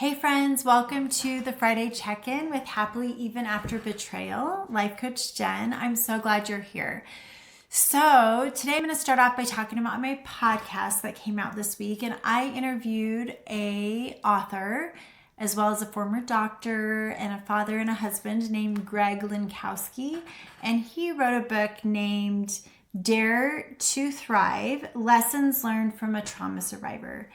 Hey friends, welcome to the Friday check-in with Happily Even After Betrayal. Life Coach Jen, I'm so glad you're here. So today I'm going to start off by talking about my podcast that came out this week, and I interviewed a author as well as a former doctor and a father and a husband named Greg Lancowski, and he wrote a book named Dare to Thrive: Lessons Learned from a Trauma Survivor.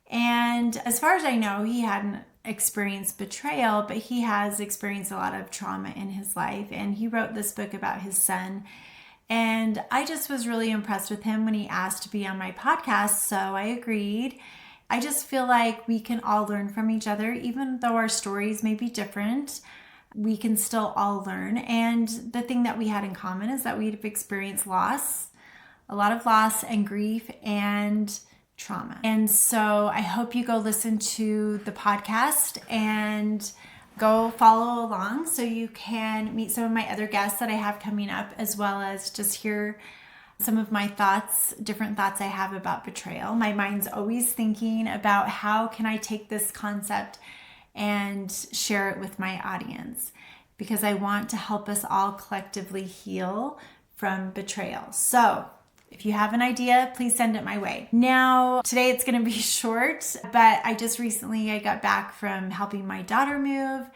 And as far as I know, he hadn't experienced betrayal, but he has experienced a lot of trauma in his life. And he wrote this book about his son. And I just was really impressed with him when he asked to be on my podcast. So I agreed. I just feel like we can all learn from each other, even though our stories may be different. We can still all learn. And the thing that we had in common is that we've experienced loss, a lot of loss and grief and trauma. And so I hope you go listen to the podcast and go follow along so you can meet some of my other guests that I have coming up, as well as just hear some of my thoughts, different thoughts I have about betrayal. My mind's always thinking about how can I take this concept and share it with my audience, because I want to help us all collectively heal from betrayal. So if you have an idea, please send it my way. Now, today it's going to be short, but I got back from helping my daughter move,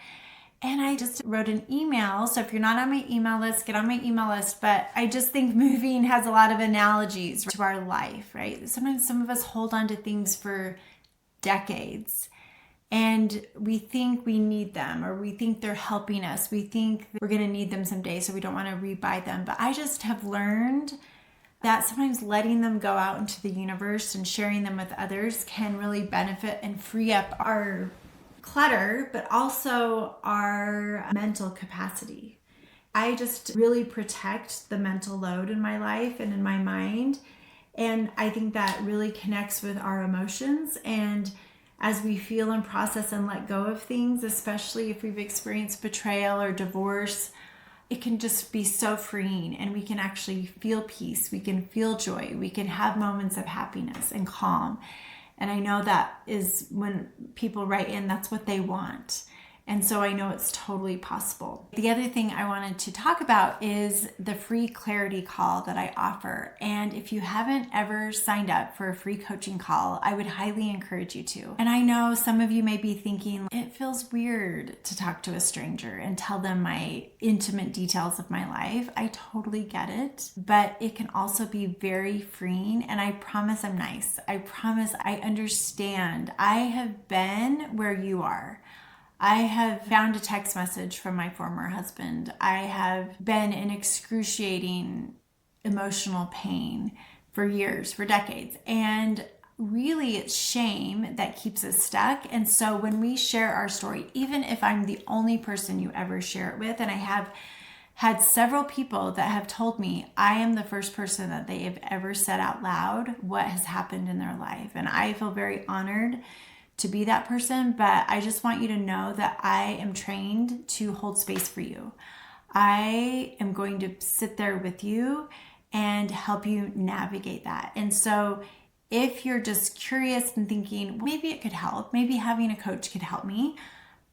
and I just wrote an email. So if you're not on my email list, get on my email list. But I just think moving has a lot of analogies to our life, right? Sometimes some of us hold on to things for decades, and we think we need them, or we think they're helping us. We think we're going to need them someday, so we don't want to rebuy them. But I just have learned that sometimes letting them go out into the universe and sharing them with others can really benefit and free up our clutter, but also our mental capacity. I just really protect the mental load in my life and in my mind. And I think that really connects with our emotions. And as we feel and process and let go of things, especially if we've experienced betrayal or divorce, it can just be so freeing, and we can actually feel peace. We can feel joy. We can have moments of happiness and calm. And I know that is when people write in, that's what they want. And so I know it's totally possible. The other thing I wanted to talk about is the free clarity call that I offer. And if you haven't ever signed up for a free coaching call, I would highly encourage you to. And I know some of you may be thinking, it feels weird to talk to a stranger and tell them my intimate details of my life. I totally get it, but it can also be very freeing. And I promise I'm nice. I promise I understand. I have been where you are. I have found a text message from my former husband. I have been in excruciating emotional pain for years, for decades. And really, it's shame that keeps us stuck. And so when we share our story, even if I'm the only person you ever share it with, and I have had several people that have told me I am the first person that they have ever said out loud what has happened in their life. And I feel very honored to be that person, but I just want you to know that I am trained to hold space for you. I am going to sit there with you and help you navigate that. And so if you're just curious and thinking, maybe it could help, maybe having a coach could help me,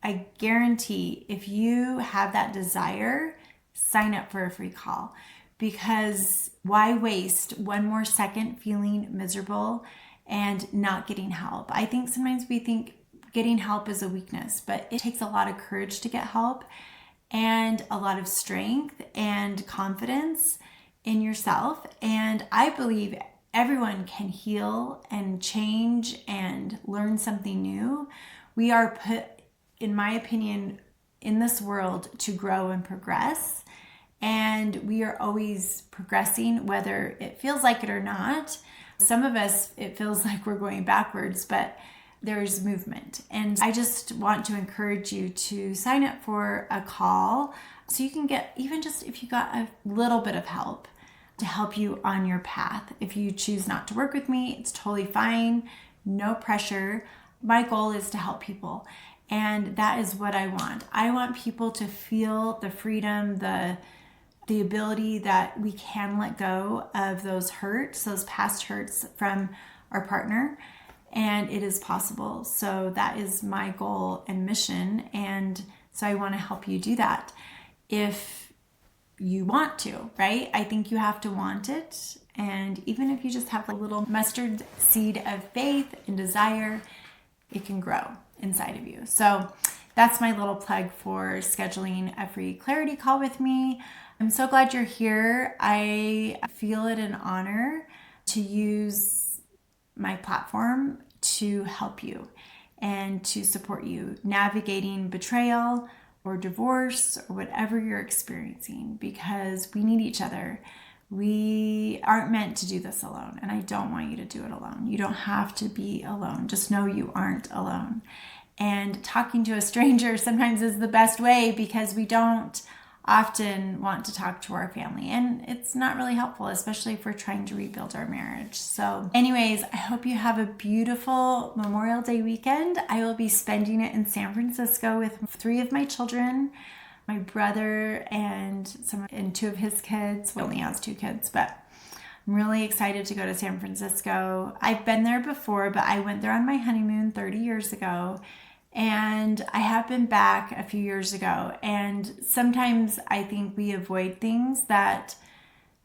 I guarantee if you have that desire, sign up for a free call, because why waste one more second feeling miserable and not getting help? I think sometimes we think getting help is a weakness, but it takes a lot of courage to get help, and a lot of strength and confidence in yourself. And I believe everyone can heal and change and learn something new. We are put, in my opinion, in this world to grow and progress. And we are always progressing, whether it feels like it or not. Some of us, it feels like we're going backwards, but there's movement. And I just want to encourage you to sign up for a call so you can get, even just if you got a little bit of help, to help you on your path. If you choose not to work with me, it's totally fine. No pressure. My goal is to help people. And that is what I want. I want people to feel the freedom, the ability that we can let go of those hurts, those past hurts from our partner, and it is possible. So that is my goal and mission. And so I want to help you do that if you want to, right? I think you have to want it. And even if you just have a little mustard seed of faith and desire, it can grow inside of you. So that's my little plug for scheduling a free clarity call with me. I'm so glad you're here. I feel it an honor to use my platform to help you and to support you navigating betrayal or divorce or whatever you're experiencing, because we need each other. We aren't meant to do this alone, and I don't want you to do it alone. You don't have to be alone. Just know you aren't alone. And talking to a stranger sometimes is the best way, because we don't often want to talk to our family, and it's not really helpful, especially if we're trying to rebuild our marriage. So anyways, I hope you have a beautiful Memorial Day weekend. I will be spending it in San Francisco with 3 of my children, my brother and two of his kids. He only has 2 kids, but I'm really excited to go to San Francisco. I've been there before, but I went there on my honeymoon 30 years ago. And I have been back a few years ago. And sometimes I think we avoid things that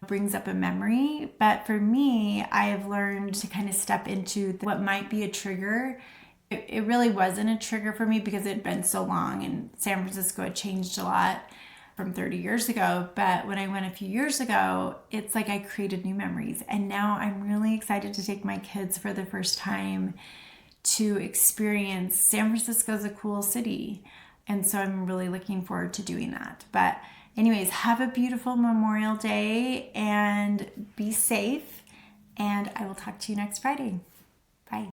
brings up a memory. But for me, I have learned to kind of step into what might be a trigger. It really wasn't a trigger for me because it had been so long, and San Francisco had changed a lot from 30 years ago. But when I went a few years ago, it's like I created new memories. And now I'm really excited to take my kids for the first time to experience. San Francisco is a cool city, and so I'm really looking forward to doing that. But anyways, have a beautiful Memorial Day and be safe, and I will talk to you next Friday.